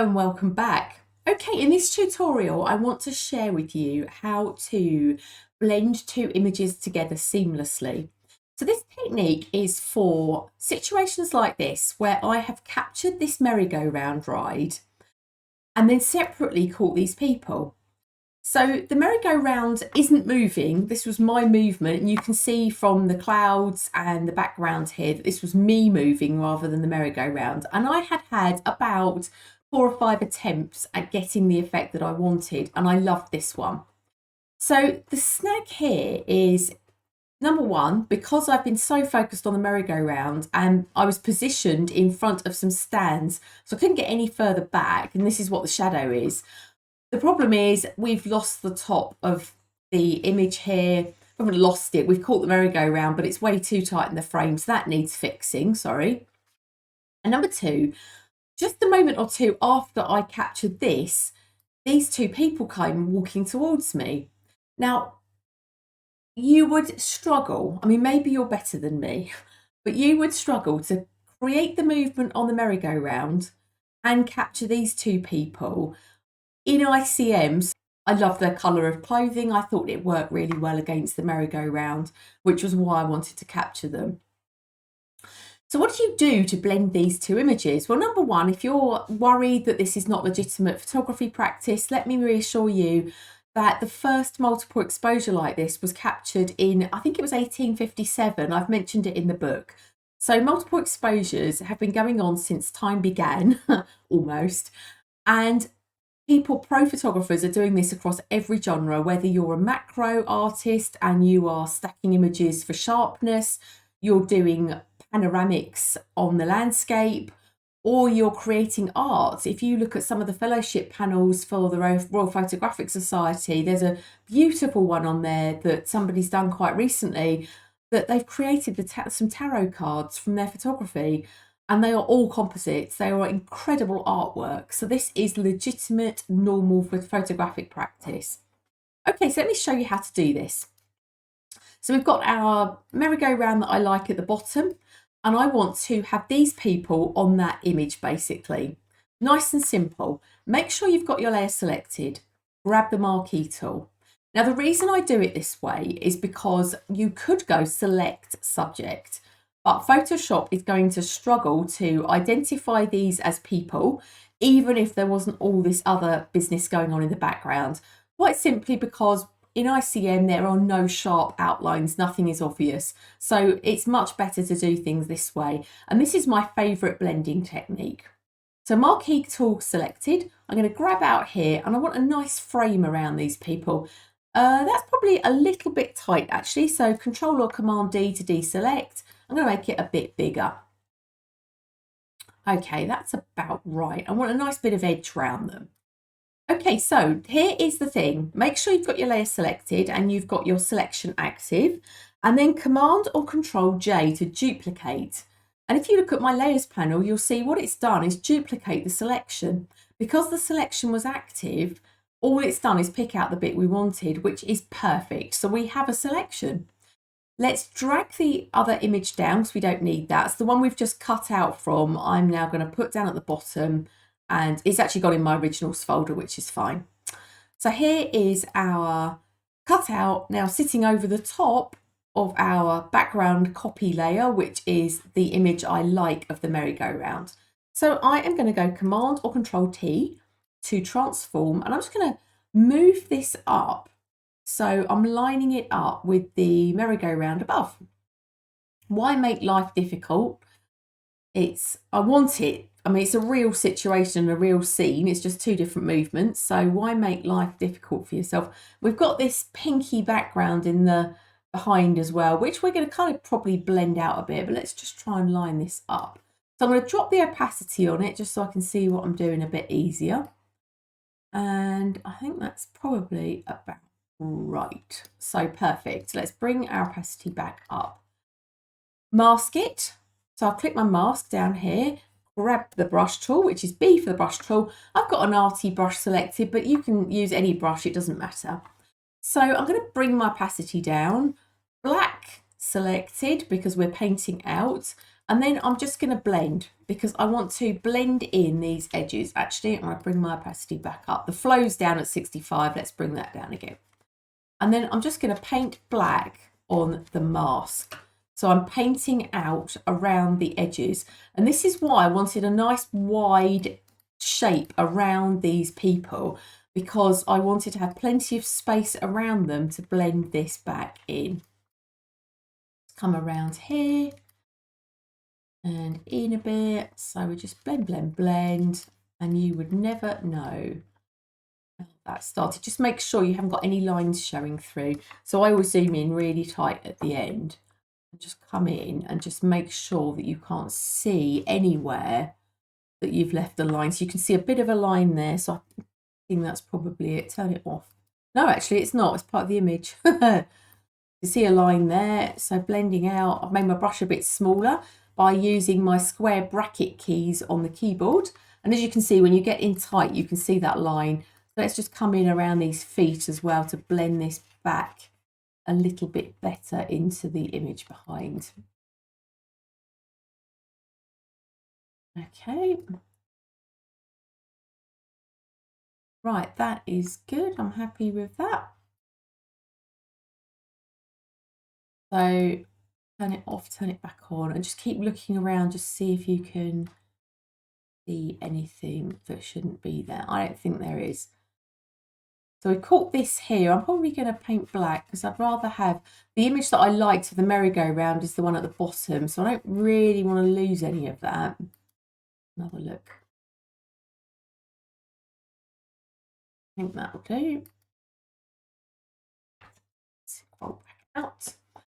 And welcome back. Okay, in this tutorial, I want to share with you how to blend two images together seamlessly. So this technique is for situations like this, where I have captured this merry-go-round ride and then separately caught these people. So the merry-go-round isn't moving. This was my movement, and you can see from the clouds and the background here that this was me moving rather than the merry-go-round. And I had about 4 or 5 attempts at getting the effect that I wanted, and I loved this one. So the snag here is, number one, because I've been so focused on the merry-go-round and I was positioned in front of some stands, so I couldn't get any further back, and this is what the shadow is. The problem is we've lost the top of the image here. We haven't lost it. We've caught the merry-go-round, but it's way too tight in the frame, so that needs fixing, sorry. And number two, just a moment or two after I captured this, these two people came walking towards me. Now, you would struggle. I mean, maybe you're better than me, but you would struggle to create the movement on the merry-go-round and capture these two people in ICMs. I love their colour of clothing. I thought it worked really well against the merry-go-round, which was why I wanted to capture them. So what do you do to blend these two images? Well, number one, if you're worried that this is not legitimate photography practice, let me reassure you that the first multiple exposure like this was captured in, I think it was 1857. I've mentioned it in the book. So multiple exposures have been going on since time began, almost. And pro photographers are doing this across every genre, whether you're a macro artist and you are stacking images for sharpness, you're doing panoramics on the landscape, or you're creating art. If you look at some of the fellowship panels for the Royal Photographic Society, there's a beautiful one on there that somebody's done quite recently, that they've created some tarot cards from their photography, and they are all composites. They are incredible artwork. So this is legitimate, normal photographic practice. Okay, so let me show you how to do this. So we've got our merry-go-round that I like at the bottom, and I want to have these people on that image basically. Nice and simple. Make sure you've got your layer selected. Grab the marquee tool. Now the reason I do it this way is because you could go select subject, but Photoshop is going to struggle to identify these as people, even if there wasn't all this other business going on in the background. Quite simply because in ICM, there are no sharp outlines, nothing is obvious. So it's much better to do things this way. And this is my favourite blending technique. So marquee tool selected, I'm going to grab out here and I want a nice frame around these people. That's probably a little bit tight actually. So Control or Command D to deselect. I'm going to make it a bit bigger. Okay, that's about right. I want a nice bit of edge around them. Okay, so here is the thing. Make sure you've got your layer selected and you've got your selection active, and then Command or Control J to duplicate. And if you look at my layers panel, you'll see what it's done is duplicate the selection. Because the selection was active, all it's done is pick out the bit we wanted, which is perfect. So we have a selection. Let's drag the other image down because we don't need that. It's the one we've just cut out from. I'm now going to put down at the bottom, and it's actually got in my originals folder, which is fine. So here is our cutout now sitting over the top of our background copy layer, which is the image I like of the merry-go-round. So I am going to go Command or Control T to transform, and I'm just going to move this up. So I'm lining it up with the merry-go-round above. Why make life difficult? I want it. I mean, it's a real situation, a real scene. It's just two different movements. So why make life difficult for yourself? We've got this pinky background in the behind as well, which we're going to kind of probably blend out a bit, but let's just try and line this up. So I'm going to drop the opacity on it just so I can see what I'm doing a bit easier. And I think that's probably about right. So perfect. Let's bring our opacity back up. Mask it. So I'll click my mask down here, grab the brush tool, which is B for the brush tool. I've got an arty brush selected, but you can use any brush, it doesn't matter. So I'm going to bring my opacity down, black selected because we're painting out, And then I'm just going to blend because I want to blend in these edges. Actually, I'm going to bring my opacity back up. The flow's down at 65. Let's bring that down again. And then I'm just going to paint black on the mask. So I'm painting out around the edges. And this is why I wanted a nice wide shape around these people, because I wanted to have plenty of space around them to blend this back in. Come around here and in a bit. So we just blend, blend, blend, and you would never know how that started. Just make sure you haven't got any lines showing through. So I always zoom in really tight at the end and just come in and just make sure that you can't see anywhere that you've left a line. So you can see a bit of a line there. So I think that's probably it. Turn it off. No, actually it's not. It's part of the image. You see a line there. So blending out, I've made my brush a bit smaller by using my square bracket keys on the keyboard. And as you can see, when you get in tight, you can see that line. So let's just come in around these feet as well to blend this back a little bit better into the image behind. Okay. Right, that is good. I'm happy with that. So turn it off, turn it back on, and just keep looking around, just see if you can see anything that shouldn't be there. I don't think there is. So we caught this here. I'm probably going to paint black because I'd rather have the image that I liked of the merry-go-round is the one at the bottom. So I don't really want to lose any of that. Another look. I think that'll do. Scroll back out.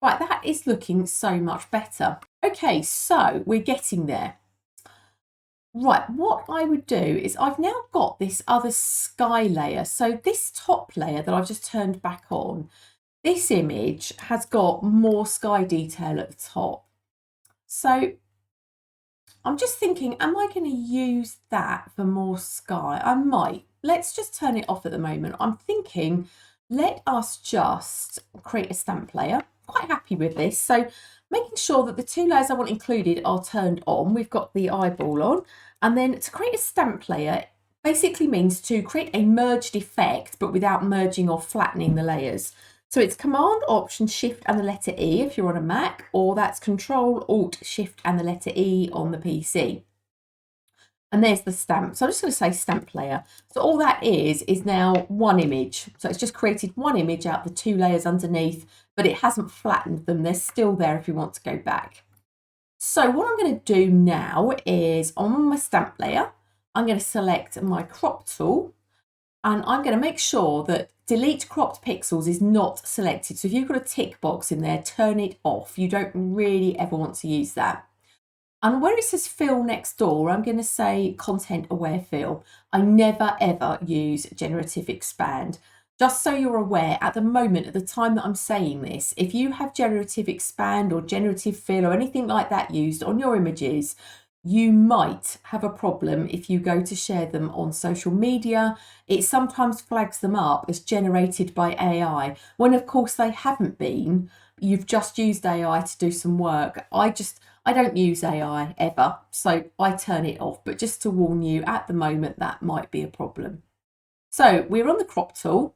Right, that is looking so much better. Okay, so we're getting there. Right, what I would do is I've now got this other sky layer. So this top layer that I've just turned back on, this image has got more sky detail at the top. So I'm just thinking, am I going to use that for more sky? I might. Let's just turn it off at the moment. I'm thinking, let us just create a stamp layer. Quite happy with this. So making sure that the two layers I want included are turned on. We've got the eyeball on. And then to create a stamp layer basically means to create a merged effect, but without merging or flattening the layers. So it's Command, Option, Shift and the letter E if you're on a Mac, or that's Control, Alt, Shift and the letter E on the PC. And there's the stamp. So I'm just going to say stamp layer. So all that is now one image. So it's just created one image out of the two layers underneath, but it hasn't flattened them. They're still there if you want to go back. So what I'm going to do now is on my stamp layer, I'm going to select my crop tool and I'm going to make sure that delete cropped pixels is not selected. So if you've got a tick box in there, turn it off. You don't really ever want to use that. And where it says fill next door, I'm going to say content aware fill. I never ever use generative expand. Just so you're aware, at the moment, at the time that I'm saying this, if you have generative expand or generative fill or anything like that used on your images, you might have a problem if you go to share them on social media. It sometimes flags them up as generated by AI, when of course they haven't been. You've just used AI to do some work. I don't use AI ever, so I turn it off. But just to warn you, at the moment, that might be a problem. So we're on the crop tool,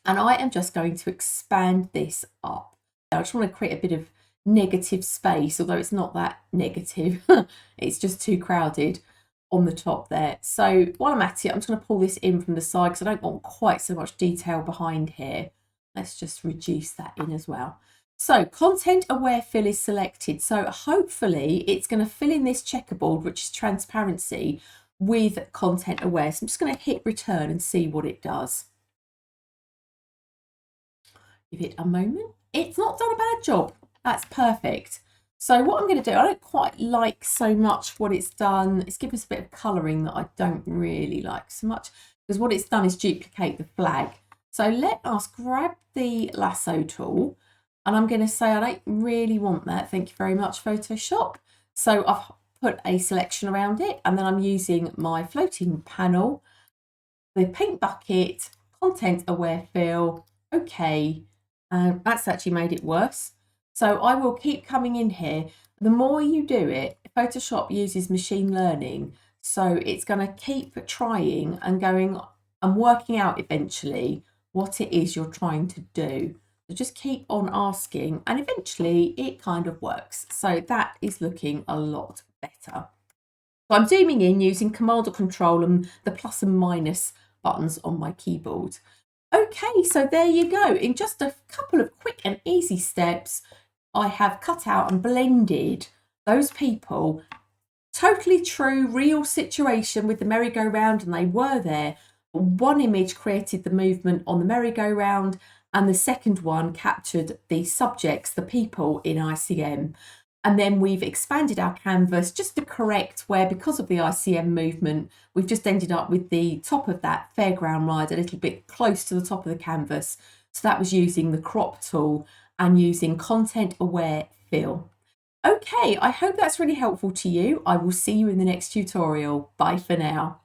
and I am just going to expand this up. I just want to create a bit of negative space, although it's not that negative. It's just too crowded on the top there. So while I'm at it, I'm just going to pull this in from the side because I don't want quite so much detail behind here. Let's just reduce that in as well. So content aware fill is selected. So hopefully it's going to fill in this checkerboard, which is transparency, with content aware. So I'm just going to hit return and see what it does. Give it a moment. It's not done a bad job. That's perfect. So what I'm going to do, I don't quite like so much what it's done. It's given us a bit of colouring that I don't really like so much, because what it's done is duplicate the flag. So let us grab the lasso tool, and I'm going to say I don't really want that. Thank you very much, Photoshop. So I've put a selection around it, and then I'm using my floating panel, the paint bucket, content aware fill. Okay, that's actually made it worse. So I will keep coming in here. The more you do it, Photoshop uses machine learning. So it's going to keep trying and going and working out eventually what it is you're trying to do. So just keep on asking and eventually it kind of works. So that is looking a lot better. So I'm zooming in using Command or Control and the plus and minus buttons on my keyboard. Okay, so there you go. In just a couple of quick and easy steps, I have cut out and blended those people. Totally true, real situation with the merry-go-round, and they were there. One image created the movement on the merry-go-round, and the second one captured the subjects, the people in ICM. And then we've expanded our canvas just to correct where, because of the ICM movement, we've just ended up with the top of that fairground ride a little bit close to the top of the canvas. So that was using the crop tool and using content aware fill. Okay, I hope that's really helpful to you. I will see you in the next tutorial. Bye for now.